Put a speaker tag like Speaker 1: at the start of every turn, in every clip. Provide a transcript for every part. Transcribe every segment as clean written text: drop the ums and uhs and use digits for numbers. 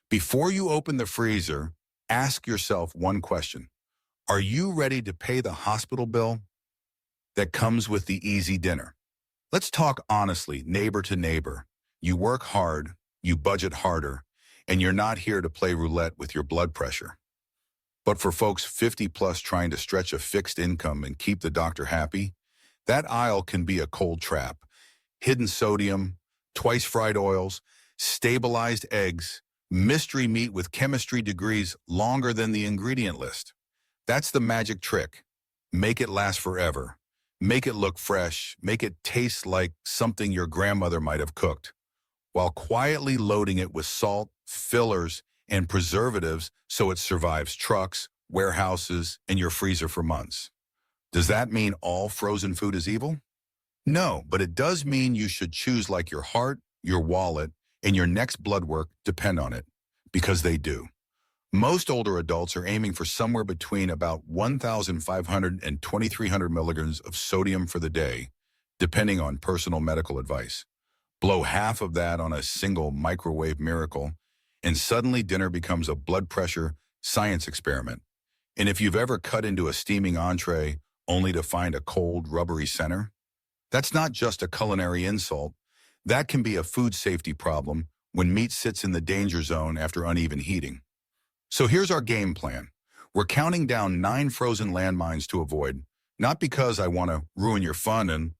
Speaker 1: Before you open the freezer, ask yourself one question. Are you ready to pay the hospital bill that comes with the easy dinner? Let's talk honestly, neighbor to neighbor. You work hard, you budget harder, and you're not here to play roulette with your blood pressure. But for folks 50 plus trying to stretch a fixed income and keep the doctor happy, that aisle can be a cold trap. Hidden sodium, twice fried oils, stabilized eggs, mystery meat with chemistry degrees longer than the ingredient list. That's the magic trick. Make it last forever. Make it look fresh. Make it taste like something your grandmother might have cooked, while quietly loading it with salt, fillers, and preservatives so it survives trucks, warehouses, and your freezer for months. Does that mean all frozen food is evil? No, but it does mean you should choose like your heart, your wallet, and your next blood work depend on it, because they do. Most older adults are aiming for somewhere between about 1,500 and 2,300 milligrams of sodium for the day, depending on personal medical advice. Blow half of that on a single microwave miracle, and suddenly dinner becomes a blood pressure science experiment. And if you've ever cut into a steaming entree only to find a cold, rubbery center, that's not just a culinary insult. That can be a food safety problem when meat sits in the danger zone after uneven heating. So here's our game plan. We're counting down 9 frozen landmines to avoid, not because I want to ruin your fun,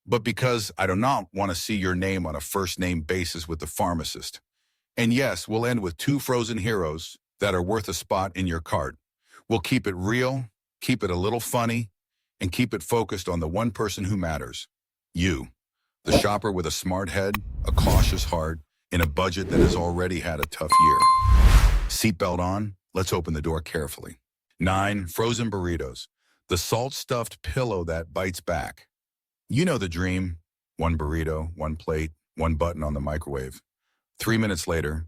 Speaker 1: but because I do not want to see your name on a first-name basis with the pharmacist. And yes, we'll end with 2 frozen heroes that are worth a spot in your cart. We'll keep it real, keep it a little funny, and keep it focused on the one person who matters. You, the shopper with a smart head, a cautious heart, and a budget that has already had a tough year. Seatbelt on, let's open the door carefully. 9 frozen burritos, the salt-stuffed pillow that bites back. You know the dream, 1 burrito, 1 plate, 1 button on the microwave. 3 minutes later,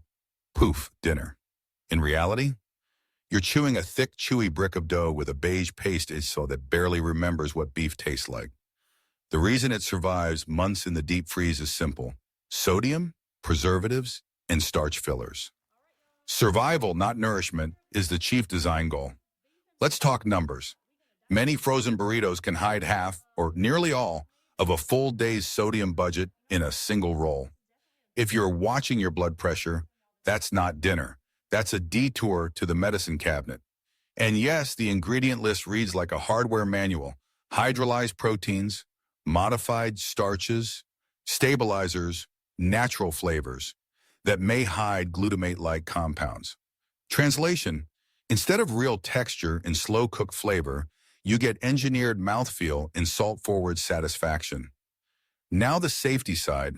Speaker 1: poof, dinner. In reality, you're chewing a thick, chewy brick of dough with a beige paste so that barely remembers what beef tastes like. The reason it survives months in the deep freeze is simple: sodium, preservatives, and starch fillers. Survival, not nourishment, is the chief design goal. Let's talk numbers. Many frozen burritos can hide half, or nearly all, of a full day's sodium budget in a single roll. If you're watching your blood pressure, that's not dinner. That's a detour to the medicine cabinet. And yes, the ingredient list reads like a hardware manual: hydrolyzed proteins, modified starches, stabilizers, natural flavors that may hide glutamate-like compounds. Translation: instead of real texture and slow-cooked flavor, you get engineered mouthfeel and salt-forward satisfaction. Now the safety side.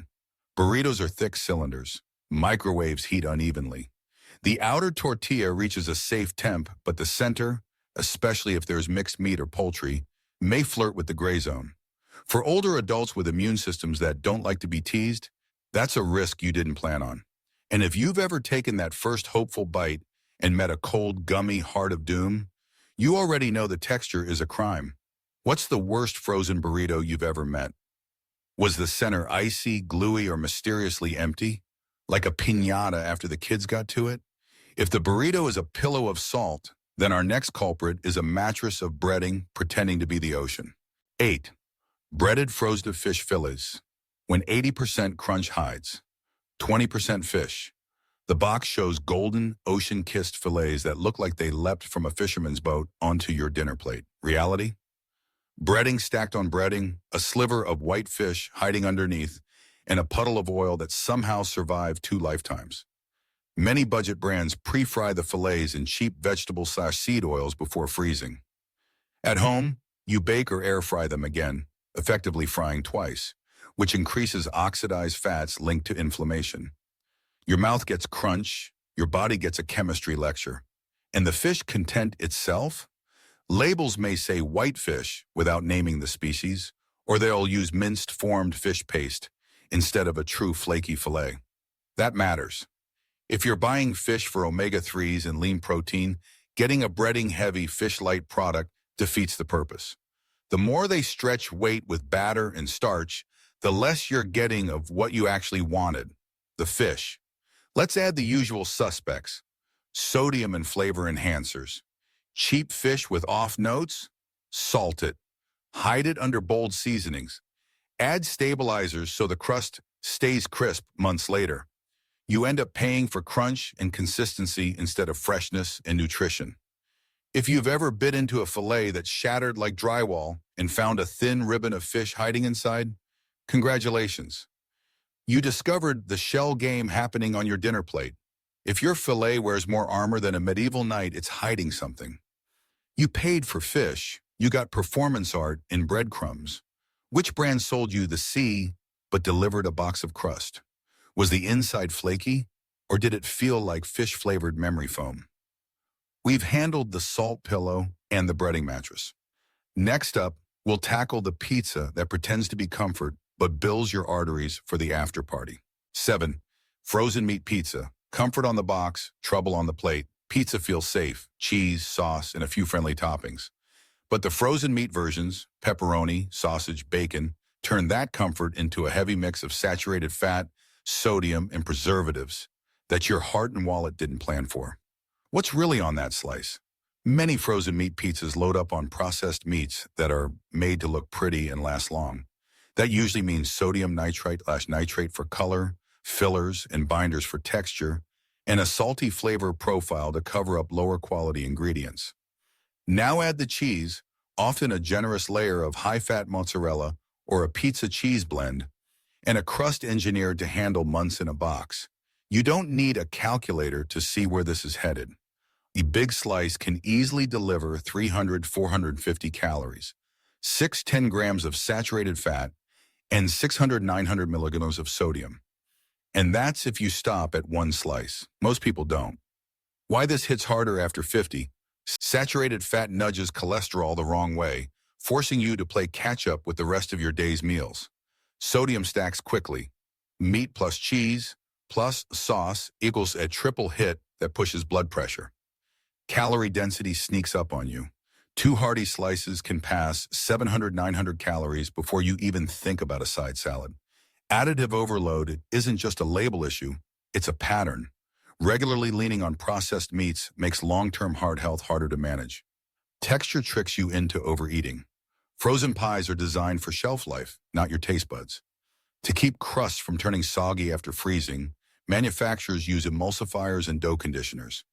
Speaker 1: Burritos are thick cylinders. Microwaves heat unevenly. The outer tortilla reaches a safe temp, but the center, especially if there's mixed meat or poultry, may flirt with the gray zone. For older adults with immune systems that don't like to be teased, that's a risk you didn't plan on. And if you've ever taken that first hopeful bite and met a cold, gummy heart of doom, you already know the texture is a crime. What's the worst frozen burrito you've ever met? Was the center icy, gluey, or mysteriously empty, like a piñata after the kids got to it? If the burrito is a pillow of salt, then our next culprit is a mattress of breading pretending to be the ocean. 8. Breaded frozen fish fillets. When 80% crunch hides, 20% fish. The box shows golden, ocean-kissed fillets that look like they leapt from a fisherman's boat onto your dinner plate. Reality? Breading stacked on breading, a sliver of white fish hiding underneath, and a puddle of oil that somehow survived 2 lifetimes. Many budget brands pre-fry the fillets in cheap vegetable/seed oils before freezing. At home, you bake or air fry them again, effectively frying twice, which increases oxidized fats linked to inflammation. Your mouth gets crunch, your body gets a chemistry lecture. And the fish content itself? Labels may say whitefish without naming the species, or they'll use minced formed fish paste instead of a true flaky fillet. That matters. If you're buying fish for omega-3s and lean protein, getting a breading-heavy fish-light product defeats the purpose. The more they stretch weight with batter and starch, the less you're getting of what you actually wanted, the fish. Let's add the usual suspects: sodium and flavor enhancers. Cheap fish with off notes? Salt it. Hide it under bold seasonings. Add stabilizers so the crust stays crisp months later. You end up paying for crunch and consistency instead of freshness and nutrition. If you've ever bit into a fillet that shattered like drywall and found a thin ribbon of fish hiding inside, congratulations. You discovered the shell game happening on your dinner plate. If your fillet wears more armor than a medieval knight, it's hiding something. You paid for fish. You got performance art in breadcrumbs. Which brand sold you the sea but delivered a box of crust? Was the inside flaky, or did it feel like fish-flavored memory foam? We've handled the salt pillow and the breading mattress. Next up, we'll tackle the pizza that pretends to be comfort but bills your arteries for the after party. 7. Frozen meat pizza. Comfort on the box, trouble on the plate. Pizza feels safe, cheese, sauce, and a few friendly toppings. But the frozen meat versions, pepperoni, sausage, bacon, turn that comfort into a heavy mix of saturated fat, sodium, and preservatives that your heart and wallet didn't plan for. What's really on that slice? Many frozen meat pizzas load up on processed meats that are made to look pretty and last long. That usually means sodium nitrite/nitrate for color, fillers and binders for texture, and a salty flavor profile to cover up lower quality ingredients. Now add the cheese, often a generous layer of high-fat mozzarella or a pizza cheese blend, and a crust engineered to handle months in a box. You don't need a calculator to see where this is headed. A big slice can easily deliver 300-450 calories, 6-10 grams of saturated fat, and 600-900 milligrams of sodium. And that's if you stop at one slice. Most people don't. Why this hits harder after 50? Saturated fat nudges cholesterol the wrong way, forcing you to play catch-up with the rest of your day's meals. Sodium stacks quickly. Meat plus cheese plus sauce equals a triple hit that pushes blood pressure. Calorie density sneaks up on you. 2 hearty slices can pass 700-900 calories before you even think about a side salad. Additive overload isn't just a label issue, it's a pattern. Regularly leaning on processed meats makes long-term heart health harder to manage. Texture tricks you into overeating. Frozen pies are designed for shelf life, not your taste buds. To keep crusts from turning soggy after freezing, manufacturers use emulsifiers and dough conditioners.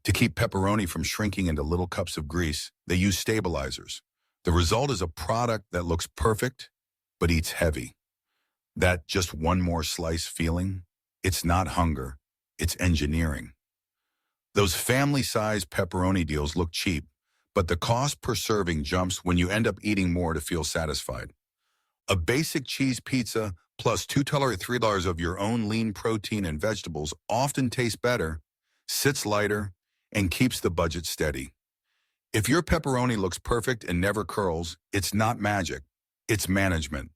Speaker 1: To keep pepperoni from shrinking into little cups of grease, they use stabilizers. The result is a product that looks perfect, but eats heavy. That just one more slice feeling, it's not hunger, it's engineering. Those family-sized pepperoni deals look cheap, but the cost per serving jumps when you end up eating more to feel satisfied. A basic cheese pizza plus $2-3 of your own lean protein and vegetables often tastes better, sits lighter, and keeps the budget steady. If your pepperoni looks perfect and never curls, it's not magic, it's management.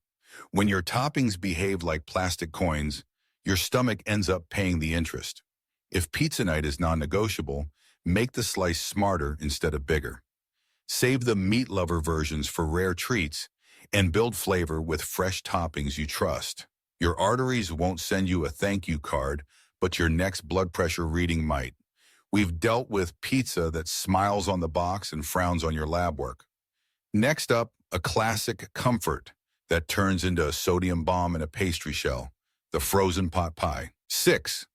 Speaker 1: When your toppings behave like plastic coins, your stomach ends up paying the interest. If pizza night is non-negotiable, make the slice smarter instead of bigger. Save the meat lover versions for rare treats and build flavor with fresh toppings you trust. Your arteries won't send you a thank you card, but your next blood pressure reading might. We've dealt with pizza that smiles on the box and frowns on your lab work. Next up, a classic comfort that turns into a sodium bomb in a pastry shell, the frozen pot pie. 6.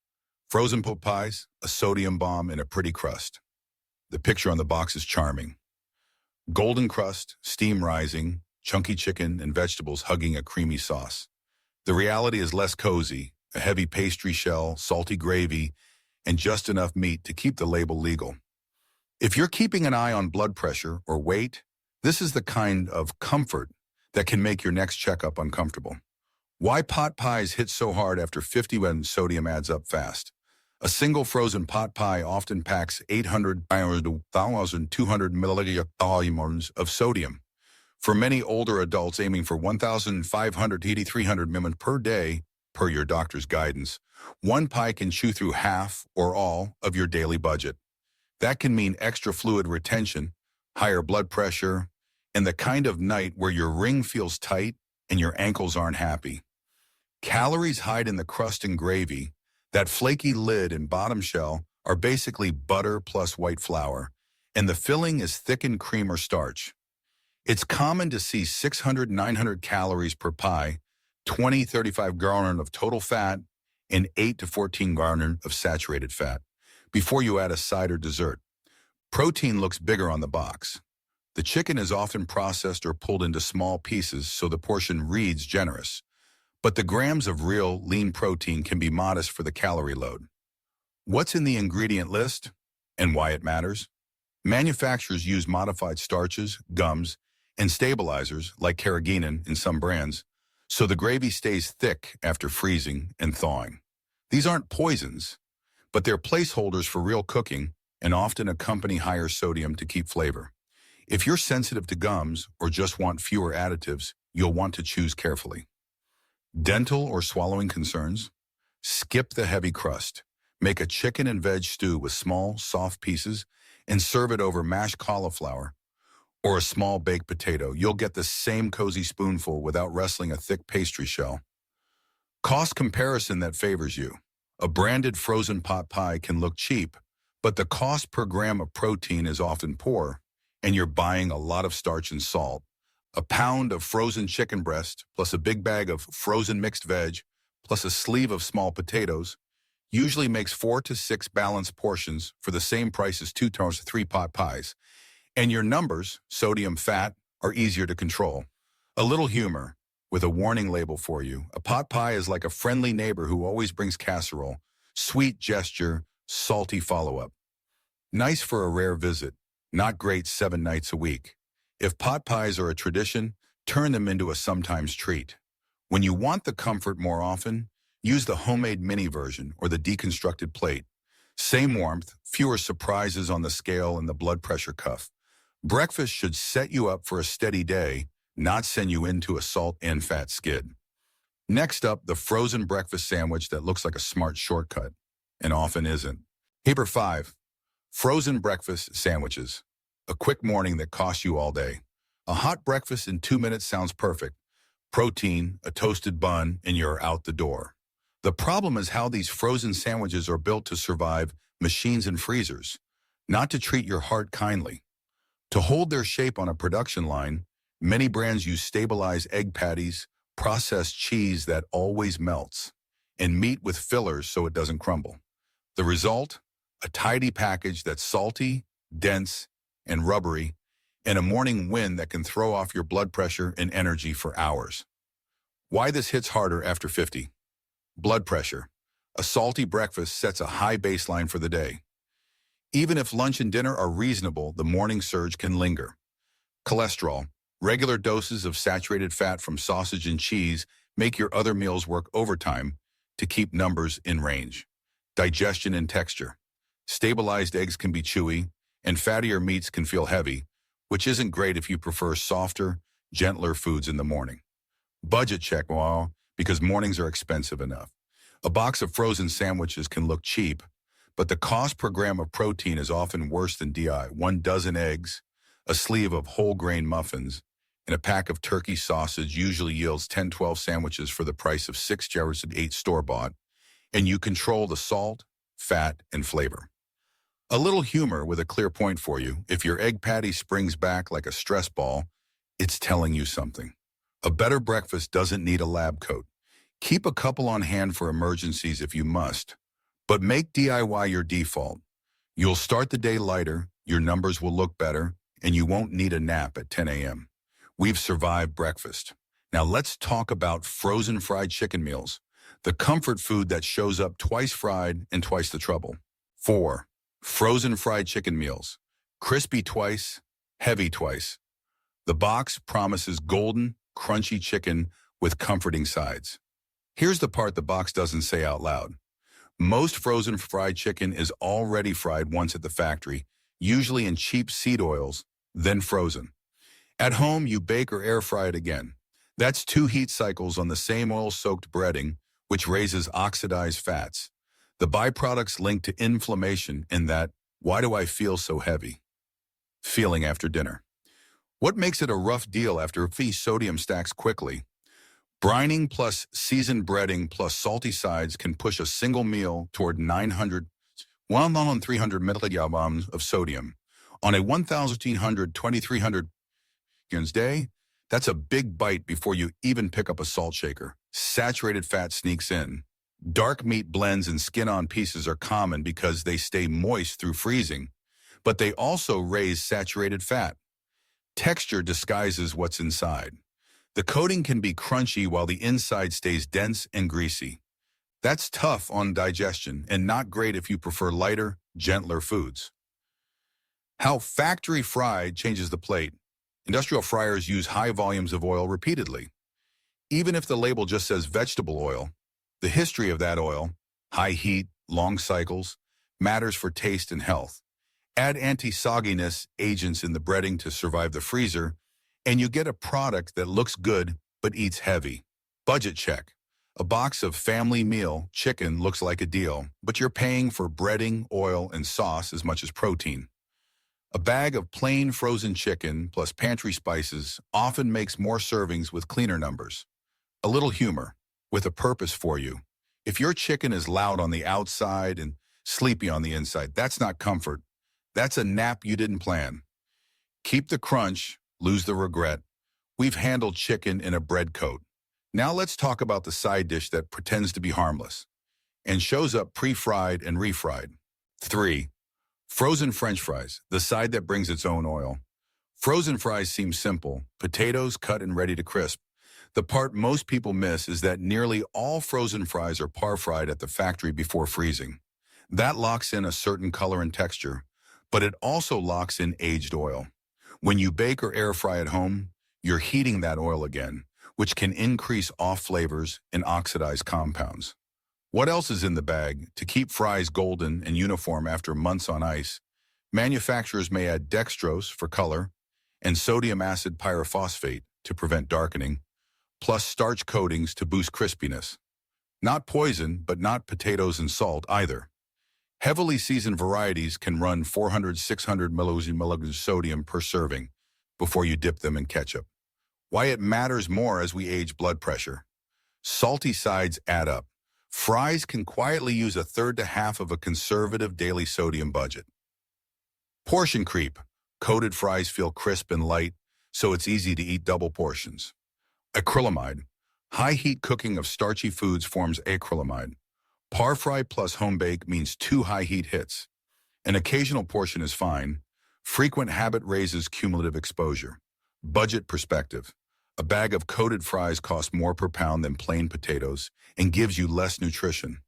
Speaker 1: Frozen pot pies, a sodium bomb in a pretty crust. The picture on the box is charming. Golden crust, steam rising, chunky chicken and vegetables hugging a creamy sauce. The reality is less cozy, a heavy pastry shell, salty gravy, and just enough meat to keep the label legal. If you're keeping an eye on blood pressure or weight, this is the kind of comfort that can make your next checkup uncomfortable. Why pot pies hit so hard after 50 when sodium adds up fast? A single frozen pot pie often packs 800 to 1,200 milliliters of sodium. For many older adults aiming for 1,500 to 8,300 ml per day, per your doctor's guidance, one pie can chew through half or all of your daily budget. That can mean extra fluid retention, higher blood pressure, and the kind of night where your ring feels tight and your ankles aren't happy. Calories hide in the crust and gravy. That flaky lid and bottom shell are basically butter plus white flour, and the filling is thickened cream or starch. It's common to see 600, 900 calories per pie, 20, 35 garner of total fat, and 8 to 14 garner of saturated fat before you add a side or dessert. Protein looks bigger on the box. The chicken is often processed or pulled into small pieces so the portion reads generous. But the grams of real, lean protein can be modest for the calorie load. What's in the ingredient list and why it matters? Manufacturers use modified starches, gums, and stabilizers like carrageenan in some brands, so the gravy stays thick after freezing and thawing. These aren't poisons, but they're placeholders for real cooking and often accompany higher sodium to keep flavor. If you're sensitive to gums or just want fewer additives, you'll want to choose carefully. Dental or swallowing concerns? Skip the heavy crust. Make a chicken and veg stew with small, soft pieces and serve it over mashed cauliflower or a small baked potato. You'll get the same cozy spoonful without wrestling a thick pastry shell. Cost comparison that favors you. A branded frozen pot pie can look cheap, but the cost per gram of protein is often poor, and you're buying a lot of starch and salt. A pound of frozen chicken breast plus a big bag of frozen mixed veg plus a sleeve of small potatoes usually makes 4 to 6 balanced portions for the same price as 2 to 3 pot pies. And your numbers, sodium, fat, are easier to control. A little humor with a warning label for you. A pot pie is like a friendly neighbor who always brings casserole. Sweet gesture, salty follow-up. Nice for a rare visit, not great 7 nights a week. If pot pies are a tradition, turn them into a sometimes treat. When you want the comfort more often, use the homemade mini version or the deconstructed plate. Same warmth, fewer surprises on the scale and the blood pressure cuff. Breakfast should set you up for a steady day, not send you into a salt and fat skid. Next up, the frozen breakfast sandwich that looks like a smart shortcut, and often isn't. Number 5. Frozen breakfast sandwiches. A quick morning that costs you all day. A hot breakfast in 2 minutes sounds perfect. Protein, a toasted bun, and you're out the door. The problem is how these frozen sandwiches are built to survive machines and freezers, not to treat your heart kindly. To hold their shape on a production line, many brands use stabilized egg patties, processed cheese that always melts, and meat with fillers so it doesn't crumble. The result? A tidy package that's salty, dense, and rubbery, and a morning wind that can throw off your blood pressure and energy for hours. Why this hits harder after 50? Blood pressure. A salty breakfast sets a high baseline for the day. Even if lunch and dinner are reasonable, the morning surge can linger. Cholesterol. Regular doses of saturated fat from sausage and cheese make your other meals work overtime to keep numbers in range. Digestion and texture. Stabilized eggs can be chewy, and fattier meats can feel heavy, which isn't great if you prefer softer, gentler foods in the morning. Budget check, well, because mornings are expensive enough. A box of frozen sandwiches can look cheap, but the cost per gram of protein is often worse than DI. 1 dozen eggs, a sleeve of whole grain muffins, and a pack of turkey sausage usually yields 10-12 sandwiches for the price of 6 jars and 8 store-bought, and you control the salt, fat, and flavor. A little humor with a clear point for you. If your egg patty springs back like a stress ball, it's telling you something. A better breakfast doesn't need a lab coat. Keep a couple on hand for emergencies if you must, but make DIY your default. You'll start the day lighter, your numbers will look better, and you won't need a nap at 10 a.m. We've survived breakfast. Now let's talk about frozen fried chicken meals, the comfort food that shows up twice fried and twice the trouble. 4. Frozen fried chicken meals. Crispy twice, heavy twice. The box promises golden, crunchy chicken with comforting sides. Here's the part the box doesn't say out loud. Most frozen fried chicken is already fried once at the factory, usually in cheap seed oils, then frozen. At home, you bake or air fry it again. That's 2 heat cycles on the same oil-soaked breading, which raises oxidized fats. The byproducts link to inflammation in that, why do I feel so heavy? Feeling after dinner. What makes it a rough deal after a feast? Sodium stacks quickly. Brining plus seasoned breading plus salty sides can push a single meal toward 300 milligrams of sodium. On a 1,300, 2,300 day, that's a big bite before you even pick up a salt shaker. Saturated fat sneaks in. Dark meat blends and skin-on pieces are common because they stay moist through freezing, but they also raise saturated fat. Texture disguises what's inside. The coating can be crunchy while the inside stays dense and greasy. That's tough on digestion and not great if you prefer lighter, gentler foods. How factory fried changes the plate. Industrial fryers use high volumes of oil repeatedly. Even if the label just says vegetable oil, the history of that oil, high heat, long cycles, matters for taste and health. Add anti-sogginess agents in the breading to survive the freezer, and you get a product that looks good but eats heavy. Budget check. A box of family meal chicken looks like a deal, but you're paying for breading, oil, and sauce as much as protein. A bag of plain frozen chicken plus pantry spices often makes more servings with cleaner numbers. A little humor, with a purpose for you. If your chicken is loud on the outside and sleepy on the inside, that's not comfort. That's a nap you didn't plan. Keep the crunch, lose the regret. We've handled chicken in a bread coat. Now let's talk about the side dish that pretends to be harmless and shows up pre-fried and refried. 3. Frozen French fries, the side that brings its own oil. Frozen fries seem simple, potatoes cut and ready to crisp. The part most people miss is that nearly all frozen fries are par-fried at the factory before freezing. That locks in a certain color and texture, but it also locks in aged oil. When you bake or air fry at home, you're heating that oil again, which can increase off flavors and oxidize compounds. What else is in the bag? To keep fries golden and uniform after months on ice, manufacturers may add dextrose for color and sodium acid pyrophosphate to prevent darkening, plus starch coatings to boost crispiness. Not poison, but not potatoes and salt either. Heavily seasoned varieties can run 400-600 milligrams sodium per serving before you dip them in ketchup. Why it matters more as we age blood pressure. Salty sides add up. Fries can quietly use a third to half of a conservative daily sodium budget. Portion creep. Coated fries feel crisp and light, so it's easy to eat double portions. Acrylamide. High heat cooking of starchy foods forms acrylamide. Par fry plus home bake means 2 high heat hits. An occasional portion is fine. Frequent habit raises cumulative exposure. Budget perspective. A bag of coated fries costs more per pound than plain potatoes and gives you less nutrition.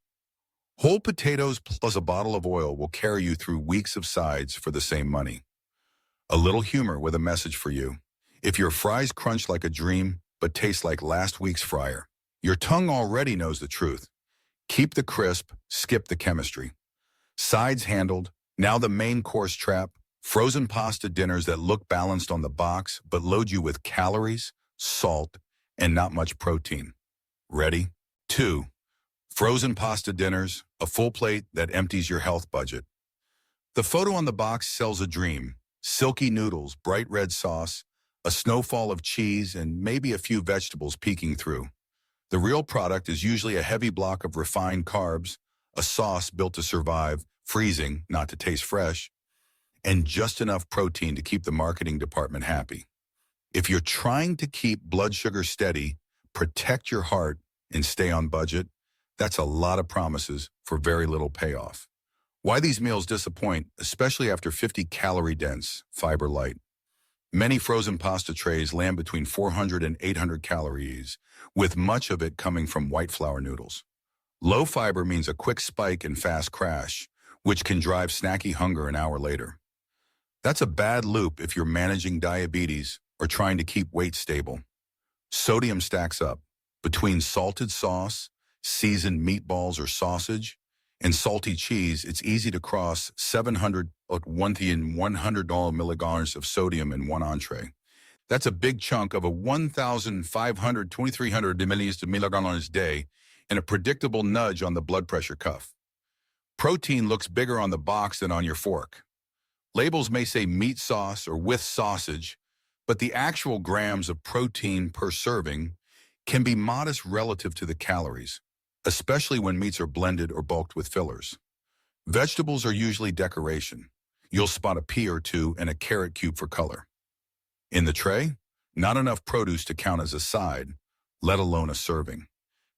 Speaker 1: Whole potatoes plus a bottle of oil will carry you through weeks of sides for the same money. A little humor with a message for you. If your fries crunch like a dream but taste like last week's fryer, your tongue already knows the truth. Keep the crisp, skip the chemistry. Sides handled, now the main course trap. Frozen pasta dinners that look balanced on the box but load you with calories, salt, and not much protein. Ready? 2. Frozen pasta dinners, a full plate that empties your health budget. The photo on the box sells a dream. Silky noodles, bright red sauce, a snowfall of cheese, and maybe a few vegetables peeking through. The real product is usually a heavy block of refined carbs, a sauce built to survive, freezing, not to taste fresh, and just enough protein to keep the marketing department happy. If you're trying to keep blood sugar steady, protect your heart, and stay on budget, that's a lot of promises for very little payoff. Why these meals disappoint, especially after 50-calorie dense, fiber light. Many frozen pasta trays land between 400 and 800 calories, with much of it coming from white flour noodles. Low fiber means a quick spike and fast crash, which can drive snacky hunger an hour later. That's a bad loop if you're managing diabetes or trying to keep weight stable. Sodium stacks up. Between salted sauce, seasoned meatballs or sausage, and salty cheese, it's easy to cross 700 or 100 milligrams of sodium in one entree. That's a big chunk of a 1,500, 2,300 milligrams a day and a predictable nudge on the blood pressure cuff. Protein looks bigger on the box than on your fork. Labels may say meat sauce or with sausage, but the actual grams of protein per serving can be modest relative to the calories, especially when meats are blended or bulked with fillers. Vegetables are usually decoration. You'll spot a pea or two and a carrot cube for color. In the tray, not enough produce to count as a side, let alone a serving.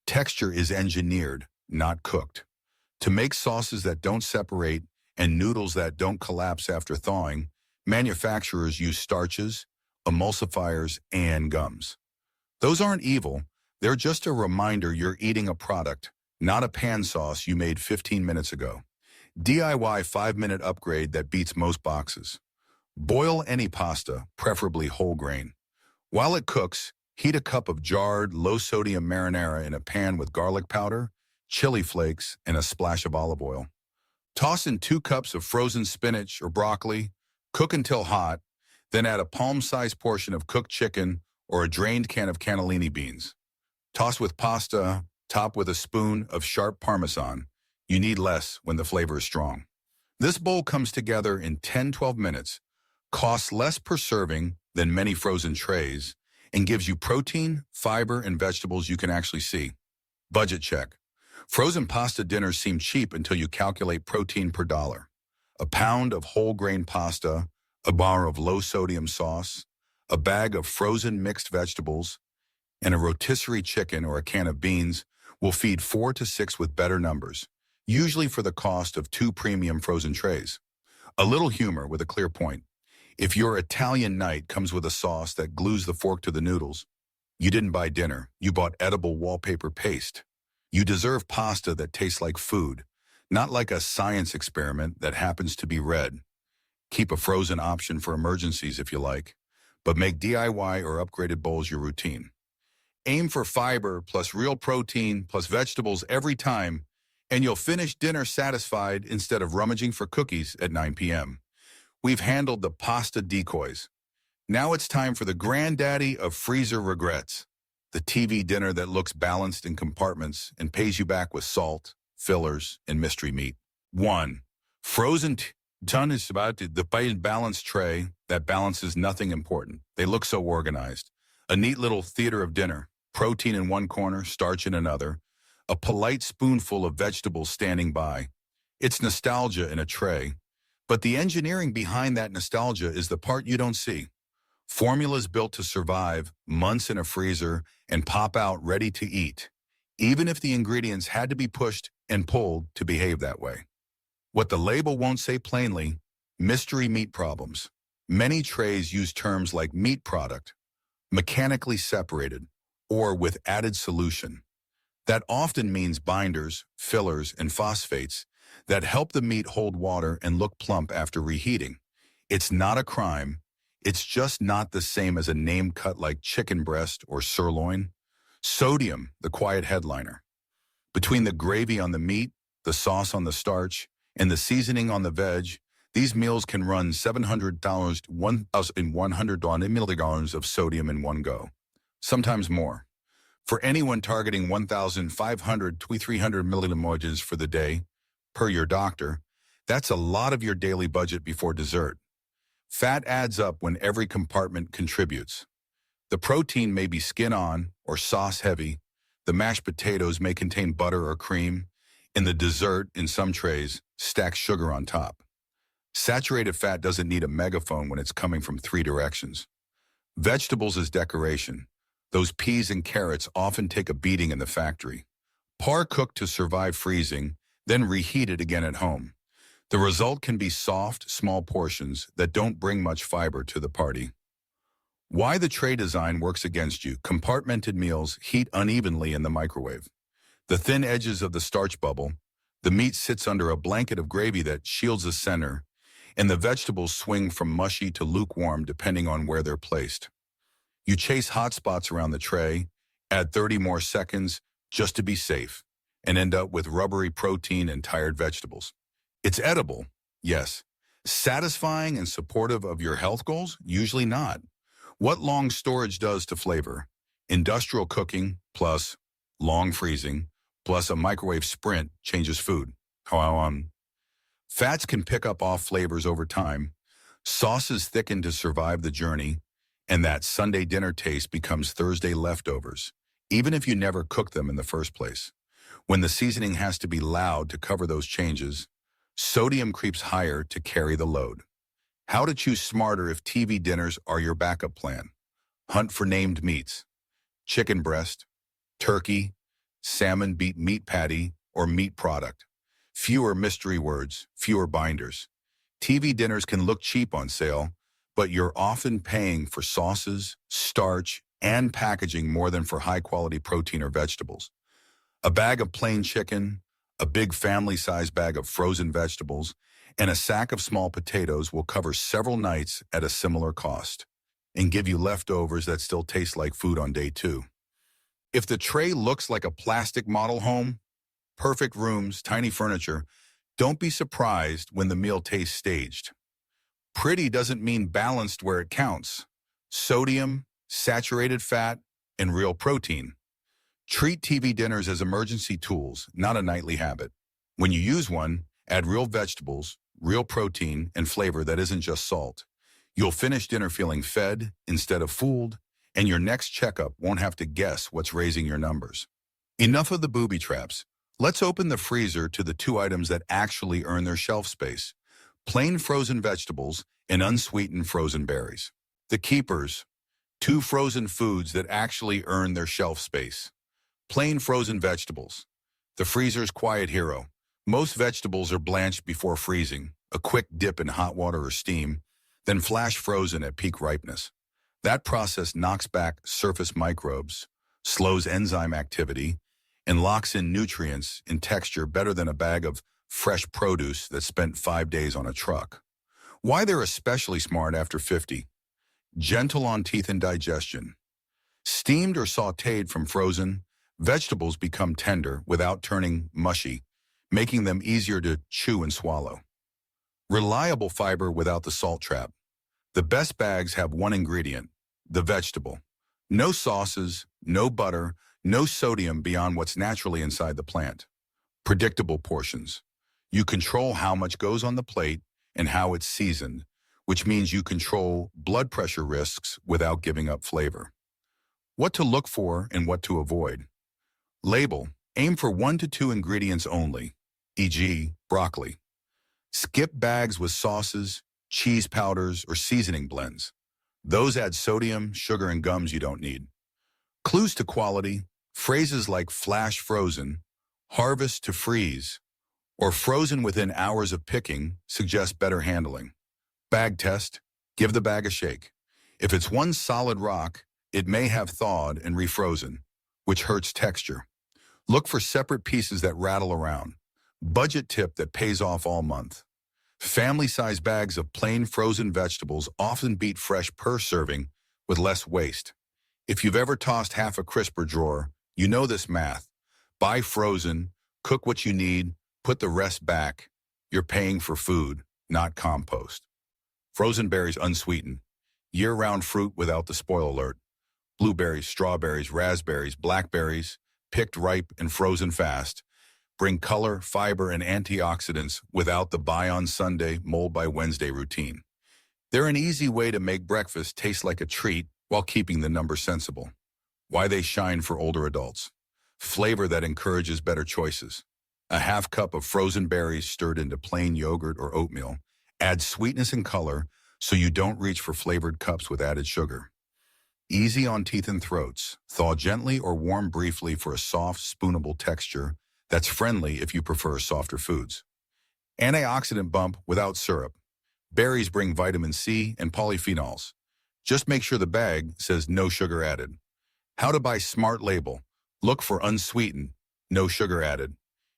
Speaker 1: Texture is engineered, not cooked. To make sauces that don't separate and noodles that don't collapse after thawing, manufacturers use starches, emulsifiers, and gums. Those aren't evil, they're just a reminder you're eating a product, not a pan sauce you made 15 minutes ago. DIY 5-minute upgrade that beats most boxes. Boil any pasta, preferably whole grain. While it cooks, heat a cup of jarred, low-sodium marinara in a pan with garlic powder, chili flakes, and a splash of olive oil. Toss in 2 cups of frozen spinach or broccoli, cook until hot, then add a palm-sized portion of cooked chicken or a drained can of cannellini beans. Toss with pasta, top with a spoon of sharp Parmesan. You need less when the flavor is strong. This bowl comes together in 10-12 minutes, costs less per serving than many frozen trays, and gives you protein, fiber, and vegetables you can actually see. Budget check. Frozen pasta dinners seem cheap until you calculate protein per dollar. A pound of whole grain pasta, a bar of low-sodium sauce, a bag of frozen mixed vegetables, and a rotisserie chicken or a can of beans will feed 4 to 6 with better numbers, usually for the cost of 2 premium frozen trays. A little humor with a clear point. If your Italian night comes with a sauce that glues the fork to the noodles, you didn't buy dinner, you bought edible wallpaper paste. You deserve pasta that tastes like food, not like a science experiment that happens to be red. Keep a frozen option for emergencies if you like, but make DIY or upgraded bowls your routine. Aim for fiber plus real protein plus vegetables every time, and you'll finish dinner satisfied instead of rummaging for cookies at 9 p.m. We've handled the pasta decoys. Now it's time for the granddaddy of freezer regrets. The TV dinner that looks balanced in compartments and pays you back with salt, fillers, and mystery meat. 1. Frozen done is about the balanced tray that balances nothing important. They look so organized. A neat little theater of dinner. Protein in one corner, starch in another. A polite spoonful of vegetables standing by. It's nostalgia in a tray. But the engineering behind that nostalgia is the part you don't see. Formulas built to survive, months in a freezer, and pop out ready to eat, even if the ingredients had to be pushed and pulled to behave that way. What the label won't say plainly, mystery meat problems. Many trays use terms like meat product, mechanically separated, or with added solution. That often means binders, fillers, and phosphates that help the meat hold water and look plump after reheating. It's not a crime. It's just not the same as a name cut like chicken breast or sirloin. Sodium, the quiet headliner. Between the gravy on the meat, the sauce on the starch, and the seasoning on the veg, these meals can run $700 to $1,100 milligrams of sodium in one go, sometimes more. For anyone targeting 1,500 to 300 milliliters for the day, per your doctor, that's a lot of your daily budget before dessert. Fat adds up when every compartment contributes. The protein may be skin on or sauce heavy. The mashed potatoes may contain butter or cream. And the dessert, in some trays, stacks sugar on top. Saturated fat doesn't need a megaphone when it's coming from 3 directions. Vegetables as decoration. Those peas and carrots often take a beating in the factory. Par cooked to survive freezing, then reheated again at home. The result can be soft, small portions that don't bring much fiber to the party. Why the tray design works against you. Compartmented meals heat unevenly in the microwave. The thin edges of the starch bubble, the meat sits under a blanket of gravy that shields the center, and the vegetables swing from mushy to lukewarm depending on where they're placed. You chase hot spots around the tray, add 30 more seconds just to be safe, and end up with rubbery protein and tired vegetables. It's edible, yes. Satisfying and supportive of your health goals? Usually not. What long storage does to flavor? Industrial cooking plus long freezing plus a microwave sprint changes food. Fats can pick up off flavors over time. Sauces thicken to survive the journey, and that Sunday dinner taste becomes Thursday leftovers, even if you never cook them in the first place. When the seasoning has to be loud to cover those changes, sodium creeps higher to carry the load. How to choose smarter if TV dinners are your backup plan. Hunt for named meats: chicken breast, turkey, salmon beet meat patty, or meat product. Fewer mystery words, fewer binders. TV dinners can look cheap on sale, but you're often paying for sauces, starch, and packaging more than for high-quality protein or vegetables. A bag of plain chicken, a big family-sized bag of frozen vegetables, and a sack of small potatoes will cover several nights at a similar cost and give you leftovers that still taste like food on day two. If the tray looks like a plastic model home, perfect rooms, tiny furniture, don't be surprised when the meal tastes staged. Pretty doesn't mean balanced where it counts. Sodium, saturated fat, and real protein. Treat TV dinners as emergency tools, not a nightly habit. When you use one, add real vegetables, real protein, and flavor that isn't just salt. You'll finish dinner feeling fed instead of fooled, and your next checkup won't have to guess what's raising your numbers. Enough of the booby traps. Let's open the freezer to the two items that actually earn their shelf space: plain frozen vegetables and unsweetened frozen berries. The keepers, two frozen foods that actually earn their shelf space. Plain frozen vegetables, the freezer's quiet hero. Most vegetables are blanched before freezing, a quick dip in hot water or steam, then flash frozen at peak ripeness. That process knocks back surface microbes, slows enzyme activity, and locks in nutrients and texture better than a bag of fresh produce that spent 5 days on a truck. Why they're especially smart after 50. Gentle on teeth and digestion. Steamed or sautéed from frozen, vegetables become tender without turning mushy, making them easier to chew and swallow. Reliable fiber without the salt trap. The best bags have one ingredient: the vegetable. No sauces, no butter, no sodium beyond what's naturally inside the plant. Predictable portions. You control how much goes on the plate and how it's seasoned, which means you control blood pressure risks without giving up flavor. What to look for and what to avoid. Label: aim for 1 to 2 ingredients only, e.g., broccoli. Skip bags with sauces, cheese powders, or seasoning blends. Those add sodium, sugar, and gums you don't need. Clues to quality: phrases like flash frozen, harvest to freeze, or frozen within hours of picking suggest better handling. Bag test: give the bag a shake. If it's one solid rock, it may have thawed and refrozen, which hurts texture. Look for separate pieces that rattle around. Budget tip that pays off all month. Family-sized bags of plain frozen vegetables often beat fresh per serving with less waste. If you've ever tossed half a crisper drawer, you know this math. Buy frozen, cook what you need, put the rest back. You're paying for food, not compost. Frozen berries unsweetened. Year-round fruit without the spoil alert. Blueberries, strawberries, raspberries, blackberries, picked ripe and frozen fast, bring color, fiber, and antioxidants without the buy on Sunday, mold by Wednesday routine. They're an easy way to make breakfast taste like a treat while keeping the number sensible. Why they shine for older adults. Flavor that encourages better choices. A half cup of frozen berries stirred into plain yogurt or oatmeal adds sweetness and color so you don't reach for flavored cups with added sugar. Easy on teeth and throats. Thaw gently or warm briefly for a soft, spoonable texture that's friendly if you prefer softer foods. Antioxidant bump without syrup. Berries bring vitamin C and polyphenols. Just make sure the bag says no sugar added. How to buy smart label. Look for unsweetened, no sugar added.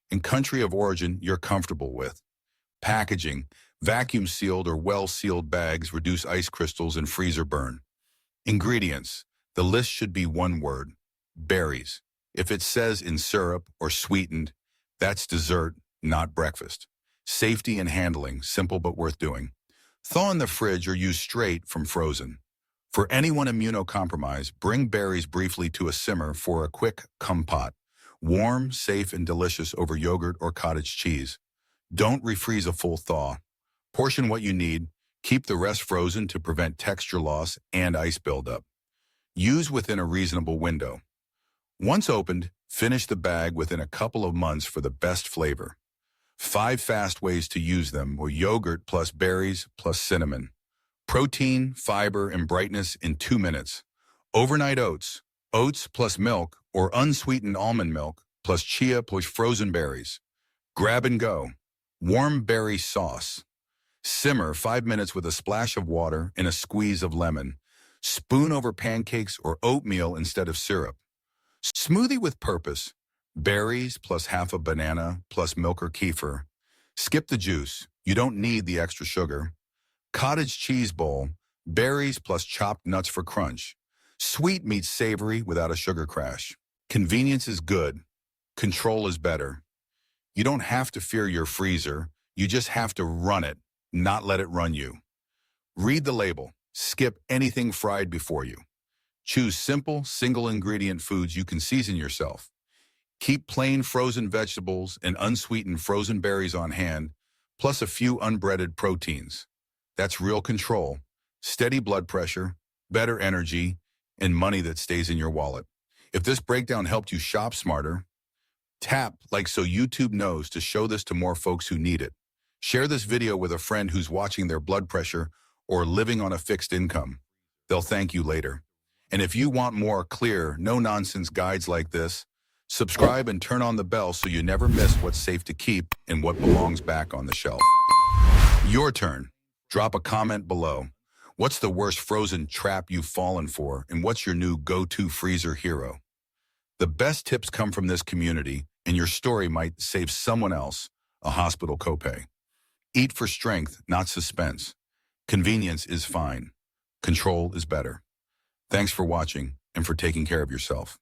Speaker 1: And country of origin you're comfortable with. Packaging. Vacuum sealed or well-sealed bags reduce ice crystals and freezer burn. Ingredients. The list should be one word: berries. If it says in syrup or sweetened, that's dessert, not breakfast. Safety and handling, simple but worth doing. Thaw in the fridge or use straight from frozen. For anyone immunocompromised, bring berries briefly to a simmer for a quick compote. Warm, safe, and delicious over yogurt or cottage cheese. Don't refreeze a full thaw. Portion what you need. Keep the rest frozen to prevent texture loss and ice buildup. Use within a reasonable window. Once opened, finish the bag within a couple of months for the best flavor. 5 fast ways to use them were yogurt plus berries plus cinnamon. Protein, fiber, and brightness in 2 minutes. Overnight oats. Oats plus milk or unsweetened almond milk plus chia plus frozen berries. Grab and go. Warm berry sauce. Simmer 5 minutes with a splash of water and a squeeze of lemon. Spoon over pancakes or oatmeal instead of syrup. Smoothie with purpose. Berries plus half a banana plus milk or kefir. Skip the juice. You don't need the extra sugar. Cottage cheese bowl. Berries plus chopped nuts for crunch. Sweet meets savory without a sugar crash. Convenience is good. Control is better. You don't have to fear your freezer. You just have to run it, not let it run you. Read the label. Skip anything fried before you. Choose simple, single-ingredient foods you can season yourself. Keep plain frozen vegetables and unsweetened frozen berries on hand, plus a few unbreaded proteins. That's real control, steady blood pressure, better energy, and money that stays in your wallet. If this breakdown helped you shop smarter, tap like so YouTube knows to show this to more folks who need it. Share this video with a friend who's watching their blood pressure or living on a fixed income. They'll thank you later. And if you want more clear, no-nonsense guides like this, subscribe and turn on the bell so you never miss what's safe to keep and what belongs back on the shelf. Your turn. Drop a comment below. What's the worst frozen trap you've fallen for, and what's your new go-to freezer hero? The best tips come from this community, and your story might save someone else a hospital copay. Eat for strength, not suspense. Convenience is fine. Control is better. Thanks for watching and for taking care of yourself.